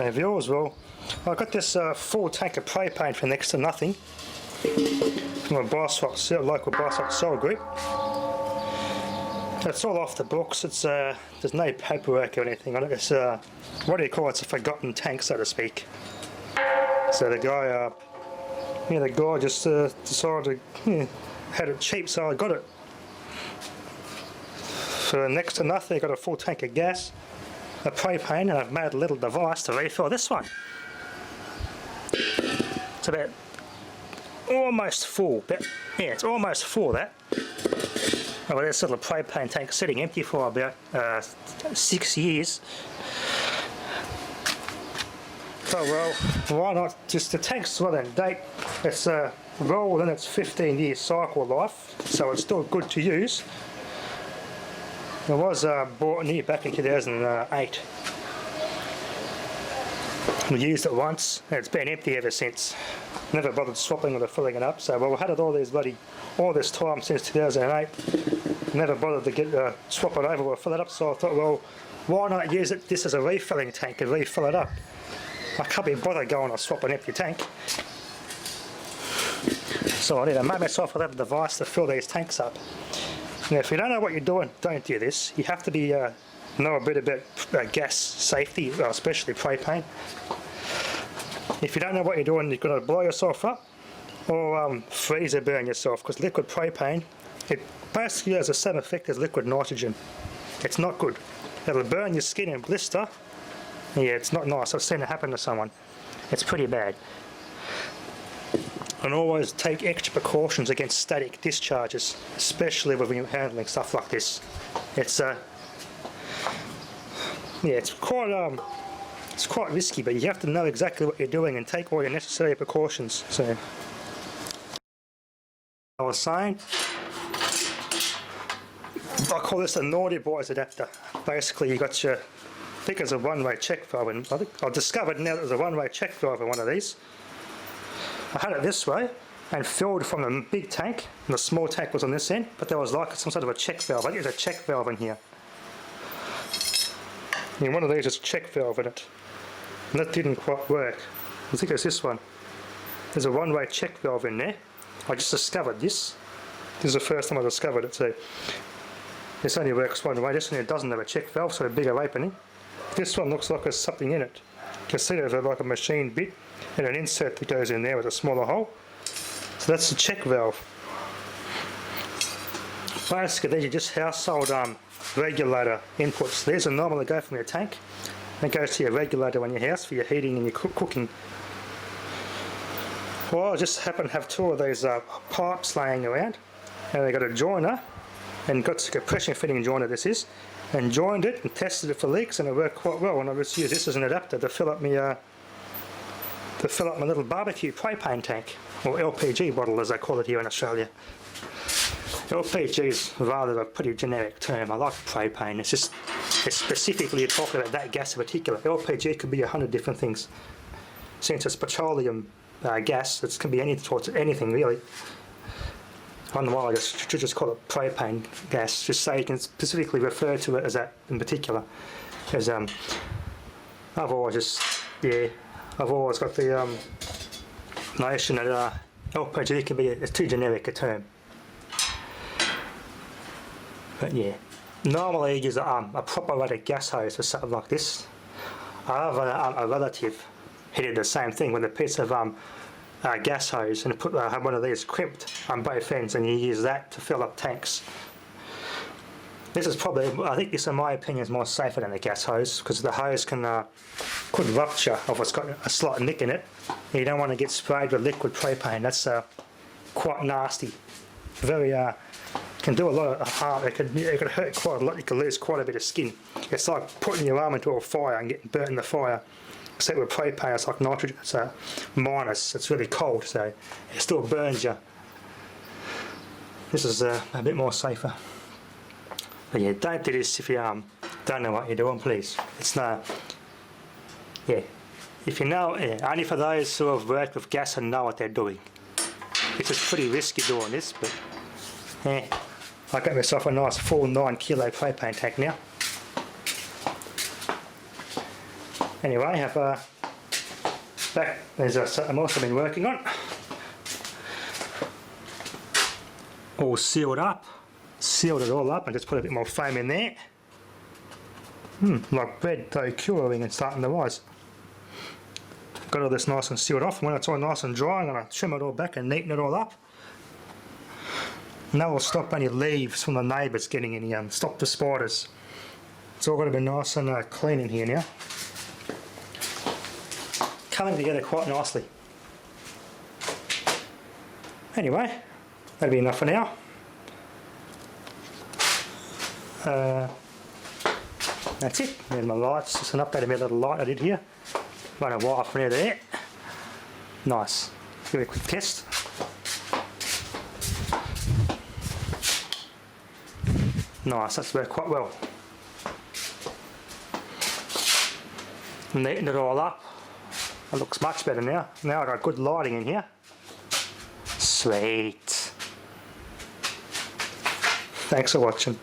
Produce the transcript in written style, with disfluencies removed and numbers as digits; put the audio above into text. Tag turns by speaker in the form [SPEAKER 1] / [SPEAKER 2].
[SPEAKER 1] Viewers, well, I got this full tank of propane for next to nothing from a local Bioswap cell group. It's all off the books. It's there's no paperwork or anything on it. It's what do you call it? It's a forgotten tank, so to speak. So the guy, just decided to had it cheap, so I got it for next to nothing. I got a full tank of gas, a propane, and I've made a little device to refill this one. It's about almost full. It's almost full, that. I've got this little propane tank sitting empty for about 6 years. So well, why not? Just the tank's well in date. It's well within its 15-year cycle life, so it's still good to use. It was bought new back in 2008. We used it once, and it's been empty ever since. Never bothered swapping it or filling it up. So well, we had it all this time since 2008. Never bothered to swap it over or fill it up. So I thought, well, why not use this as a refilling tank and refill it up? I can't be bothered going or swap an empty tank. So I need to make myself a little device to fill these tanks up. Now, if you don't know what you're doing, don't do this. You have to be know a bit about gas safety, especially propane. If you don't know what you're doing, you're going to blow yourself up or freezer burn yourself, because liquid propane, it basically has the same effect as liquid nitrogen. It's not good. It'll burn your skin and blister. Yeah, it's not nice. I've seen it happen to someone. It's pretty bad. And always take extra precautions against static discharges, especially when you're handling stuff like this. It's quite risky, but you have to know exactly what you're doing and take all your necessary precautions. So, I was saying, I call this a naughty boys adapter. Basically, you got your, I think it's a one-way check valve, and I think I've discovered now that there's a one-way check valve in one of these. I had it this way and filled from the big tank, and the small tank was on this end, but there was like some sort of a check valve. I think there's a check valve in here. And one of these is a check valve in it, and that didn't quite work. I think it's this one. There's a one-way check valve in there. I just discovered this. This is the first time I discovered it, so this only works one way. This one doesn't have a check valve, so a bigger opening. This one looks like there's something in it. You can see there's like a machine bit and an insert that goes in there with a smaller hole. So that's the check valve. Basically, these are just household regulator inputs. These are normally go from your tank and it goes to your regulator on your house for your heating and your cooking. Well, I just happen to have two of these pipes laying around, and they got a joiner and got a compression fitting joiner, this is, and joined it and tested it for leaks, and it worked quite well. And I just use this as an adapter to fill up my little BBQ propane tank, or LPG bottle as they call it here in Australia. LPG is rather a pretty generic term. I like propane. It's specifically talking about that gas in particular. LPG could be 100 different things. Since it's petroleum gas, it can be anything really. I don't know why I should just call it propane gas, just so you can specifically refer to it as that in particular. Because I've always got the notion that LPG can be it's too generic a term. But yeah, normally you use a proper rated gas hose for something like this. I have a relative, he did the same thing with a piece of gas hose and put one of these crimped on both ends, and you use that to fill up tanks. This is probably, I think this in my opinion is more safer than the gas hose, because the hose could rupture if it's got a slight nick in it. You don't want to get sprayed with liquid propane. That's quite nasty. Very can do a lot of harm. It could hurt quite a lot. You could lose quite a bit of skin. It's like putting your arm into a fire and getting burnt in the fire. Except with propane, it's like nitrogen. It's minus. It's really cold, so it still burns you. This is a bit more safer. But yeah, don't do this if you don't know what you're doing, please. It's no. Yeah, if you know, only for those who have worked with gas and know what they're doing. It's just pretty risky doing this, but yeah, I got myself a nice full 9 kilo propane tank now. Anyway, I've back, there's something else I've been working on. All sealed up, sealed it all up and just put a bit more foam in there. Like bread though, curing and starting to rise. Got all this nice and sealed off. When it's all nice and dry, I'm going to trim it all back and neaten it all up. And that will stop any leaves from the neighbours getting any, stop the spiders. It's all got to be nice and clean in here now. Coming together quite nicely. Anyway, that'll be enough for now. That's it. There's my lights. Just an update of my little light I did here. Run a wire from there to there. Nice. Give it a quick test. Nice, that's worked quite well. Neatened it all up. It looks much better now. Now I've got good lighting in here. Sweet. Thanks for watching.